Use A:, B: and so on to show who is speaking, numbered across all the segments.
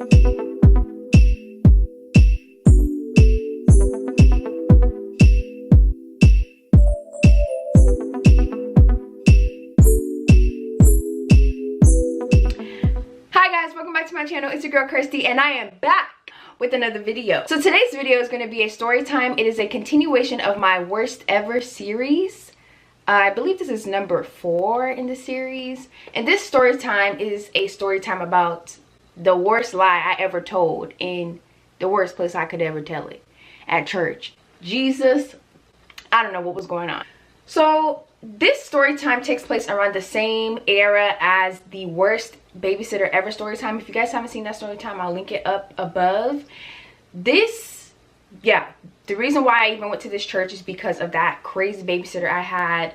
A: To my channel, it's your girl Kirstie, and I am back with another video. So today's video is going to be a story time. It is a continuation of my worst ever series. I believe this is number 4 in the series, and this story time is a story time about the worst lie I ever told in the worst place I could ever tell it, at church. Jesus, I don't know what was going on. So this story time takes place around the same era as the worst babysitter ever story time. If you guys haven't seen that story time, I'll link it up above. This, yeah, the reason why I even went to this church is because of that crazy babysitter I had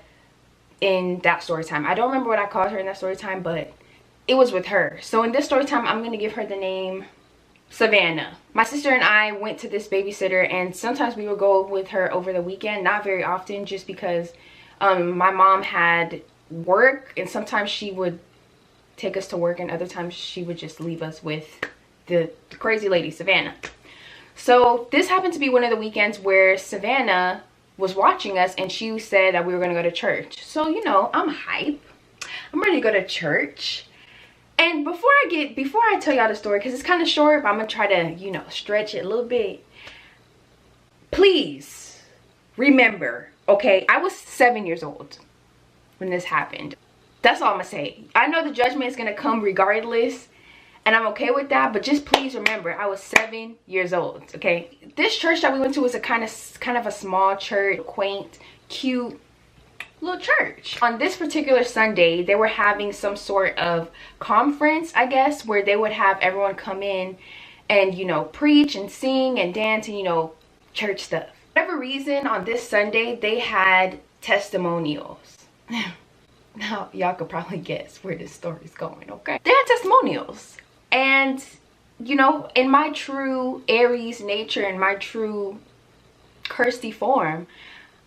A: in that story time. I don't remember what I called her in that story time, but it was with her. So in this story time, I'm going to give her the name Savannah. My sister and I went to this babysitter, and sometimes we would go with her over the weekend. Not very often, just because my mom had work, and sometimes she would take us to work, and other times she would just leave us with the crazy lady Savannah. So this happened to be one of the weekends where Savannah was watching us, and she said that we were going to go to church. So, you know, I'm hype. I'm ready to go to church. And before I tell y'all the story, because it's kind of short, but I'm going to try to, you know, stretch it a little bit. Please remember, okay, I was 7 years old when this happened. That's all I'm going to say. I know the judgment is going to come regardless, and I'm okay with that, but just please remember, I was 7 years old, okay? This church that we went to was a kind of a small church, quaint, cute little church. On this particular Sunday, they were having some sort of conference, I guess, where they would have everyone come in and, you know, preach and sing and dance and, you know, church stuff. For whatever reason, on this Sunday, they had testimonials. Now, y'all could probably guess where this story's going, okay? They had testimonials. And, you know, in my true Aries nature, in my true Kirstie form,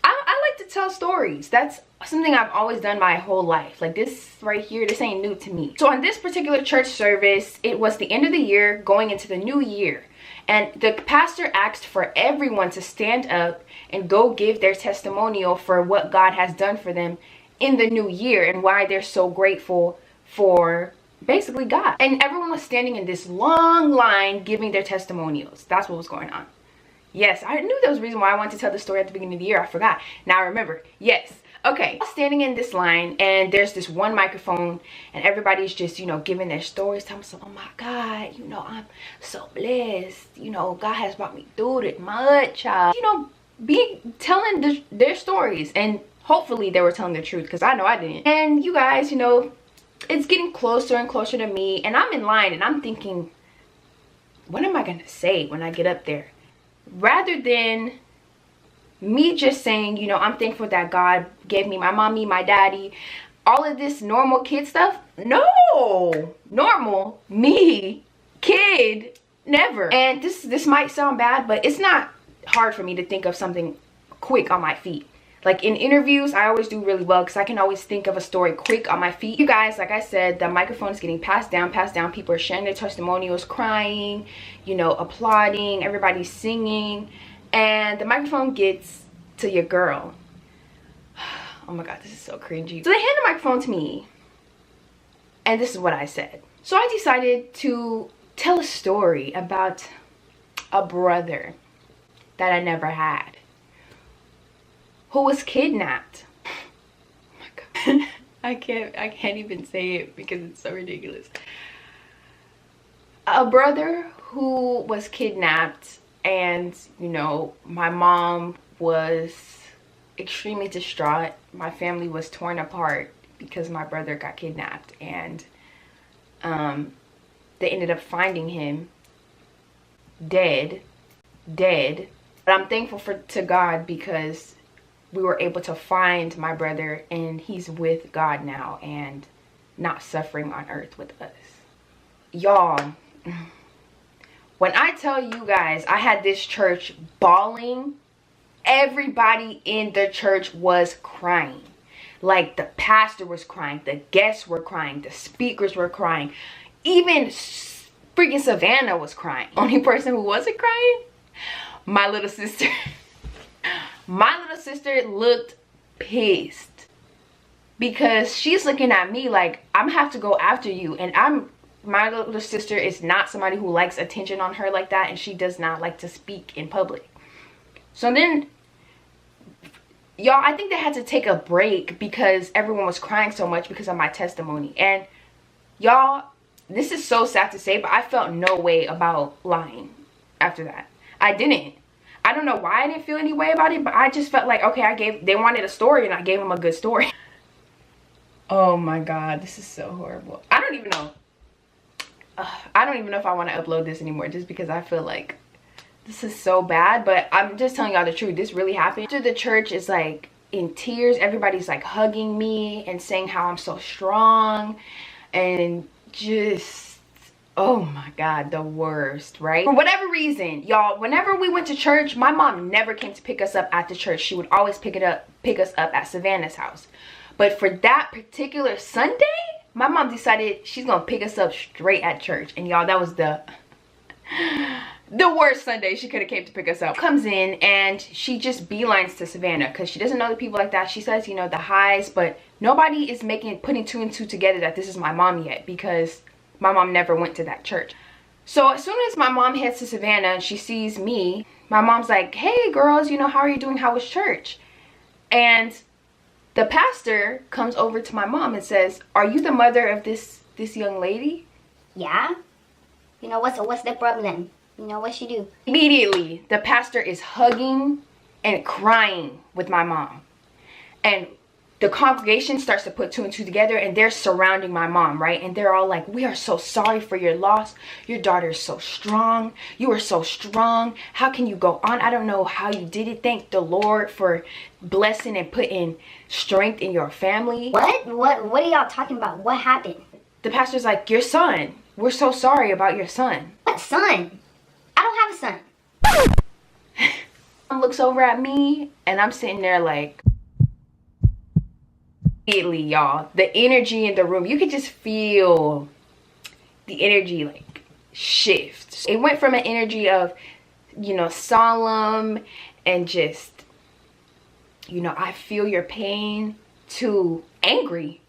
A: I like to tell stories. That's something I've always done my whole life. Like, this right here, this ain't new to me. So on this particular church service, it was the end of the year, going into the new year. And the pastor asked for everyone to stand up and go give their testimonial for what God has done for them in the new year and why they're so grateful for basically God. And everyone was standing in this long line giving their testimonials. That's what was going on. Yes, I knew there was a reason why I wanted to tell the story at the beginning of the year. I forgot. Now I remember. Yes. Okay. I was standing in this line, and there's this one microphone, and everybody's just, you know, giving their stories. Telling me, so, oh my God, you know, I'm so blessed. You know, God has brought me through it much. You know, telling their stories, and hopefully they were telling the truth, because I know I didn't. And you guys, you know, it's getting closer and closer to me, and I'm in line, and I'm thinking, what am I going to say when I get up there? Rather than me just saying, you know, I'm thankful that God gave me my mommy, my daddy, all of this normal kid stuff. No, normal, me, kid, never. And this might sound bad, but it's not hard for me to think of something quick on my feet. Like in interviews, I always do really well because I can always think of a story quick on my feet. You guys, like I said, the microphone is getting passed down. People are sharing their testimonials, crying, you know, applauding, everybody's singing. And the microphone gets to your girl. Oh my God, this is so cringy. So they hand the microphone to me, and this is what I said. So I decided to tell a story about a brother that I never had, who was kidnapped. Oh my God. I can't even say it because it's so ridiculous. A brother who was kidnapped, and, you know, my mom was extremely distraught. My family was torn apart because my brother got kidnapped, and they ended up finding him dead. But I'm thankful to God because we were able to find my brother, and he's with God now and not suffering on earth with us. Y'all, when I tell you guys I had this church bawling, everybody in the church was crying. Like, the pastor was crying, the guests were crying, the speakers were crying. Even Freaking Savannah was crying. Only person who wasn't crying, my little sister. My little sister looked pissed because she's looking at me like I'm gonna have to go after you, and my little sister is not somebody who likes attention on her like that, and she does not like to speak in public. So then, y'all, I think they had to take a break because everyone was crying so much because of my testimony. And y'all, this is so sad to say, but I felt no way about lying after that. I didn't. I don't know why I didn't feel any way about it, but I just felt like, okay, they wanted a story and I gave them a good story. Oh my God, this is so horrible. I don't even know. I don't even know if I want to upload this anymore just because I feel like this is so bad, but I'm just telling y'all the truth. This really happened. After the church is like in tears, everybody's like hugging me and saying how I'm so strong and just, oh my God, the worst, right? For whatever reason, y'all, whenever we went to church, my mom never came to pick us up at the church. She would always pick us up at Savannah's house. But for that particular Sunday, my mom decided she's gonna pick us up straight at church. And y'all, that was the worst Sunday she could have came to pick us up. Comes in and she just beelines to Savannah because she doesn't know the people like that. She says, you know, the highs, but nobody is putting two and two together that this is my mom yet because my mom never went to that church. So as soon as my mom heads to Savannah and she sees me, my mom's like, hey girls, you know, how are you doing? How was church? And the pastor comes over to my mom and says, are you the mother of this young lady?
B: Yeah. You know, what's the problem? You know, what she do?
A: Immediately, the pastor is hugging and crying with my mom. And the congregation starts to put two and two together and they're surrounding my mom, right? And they're all like, we are so sorry for your loss. Your daughter is so strong. You are so strong. How can you go on? I don't know how you did it. Thank the Lord for blessing and putting strength in your family.
B: What are y'all talking about? What happened?
A: The pastor's like, your son. We're so sorry about your son.
B: What son? I don't have a son.
A: Mom looks over at me and I'm sitting there like, immediately, y'all, the energy in the room, you could just feel the energy like shift. It went from an energy of, you know, solemn and just, you know, I feel your pain, to angry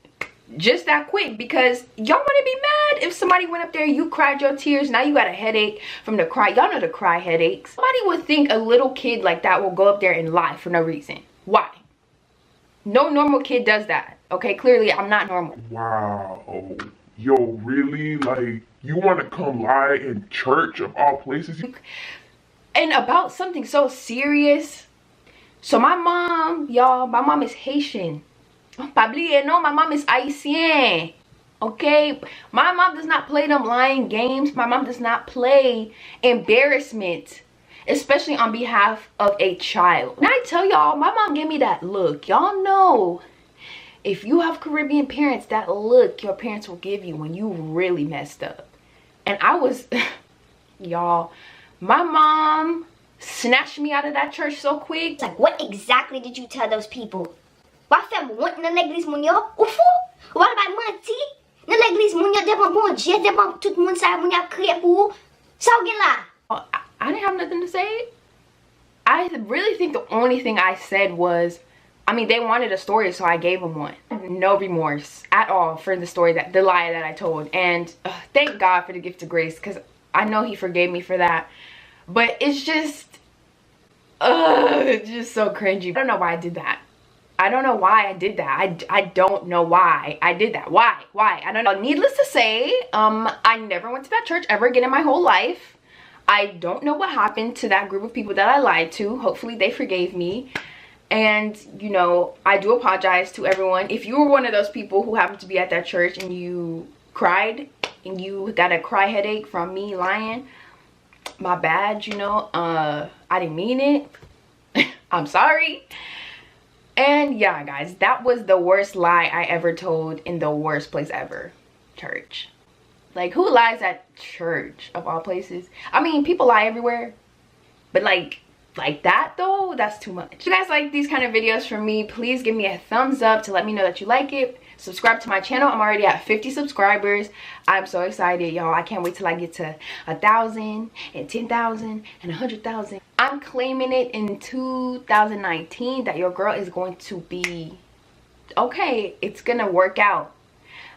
A: just that quick, because y'all wouldn't be mad if somebody went up there, you cried your tears, now you got a headache from the cry. Y'all know the cry headaches. Somebody would think a little kid like that will go up there and lie for no reason. Why? No normal kid does that. Okay, clearly I'm not normal.
C: Wow. Yo, really? Like, you want to come lie in church of all places?
A: And about something so serious. So my mom, y'all, my mom is Haitian. Pabli, no, my mom is Haitian. Okay? My mom does not play them lying games. My mom does not play embarrassment, especially on behalf of a child. And I tell y'all, my mom gave me that look. Y'all know, if you have Caribbean parents, that look your parents will give you when you really messed up. And I was, y'all, my mom snatched me out of that church so quick.
B: Like, what exactly did you tell those people? What about l'église mon yo? What about menti? Dans l'église mon yo devant bon Dieu, devant tout le monde ça mon yo crier pour. Ça gen là.
A: I didn't have nothing to say. I really think the only thing I said was, I mean, they wanted a story, so I gave them one. No remorse at all for the story, the lie that I told. And thank God for the gift of grace, because I know he forgave me for that. But it's just so cringy. I don't know why I did that. I don't know why I did that. I don't know why I did that. Why? I don't know. Needless to say, I never went to that church ever again in my whole life. I don't know what happened to that group of people that I lied to. Hopefully they forgave me. And, you know, I do apologize to everyone. If you were one of those people who happened to be at that church and you cried and you got a cry headache from me lying, my bad, you know. I didn't mean it. I'm sorry. And yeah, guys, that was the worst lie I ever told in the worst place ever. Church. Like, who lies at church of all places? I mean, people lie everywhere. But like that though, that's too much. If you guys like these kind of videos from me, please give me a thumbs up to let me know that you like it. subscribe to my channel. I'm already at 50 subscribers. I'm so excited, y'all. I can't wait till I get to 1,000 and 10,000 and 100,000. I'm claiming it in 2019 that your girl is going to be okay. It's gonna work out.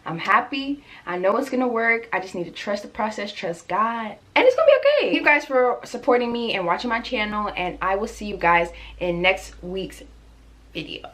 A: I'm happy. I know it's gonna work. I just need to trust the process, trust God, and it's gonna be okay. Thank you guys for supporting me and watching my channel, and I will see you guys in next week's video.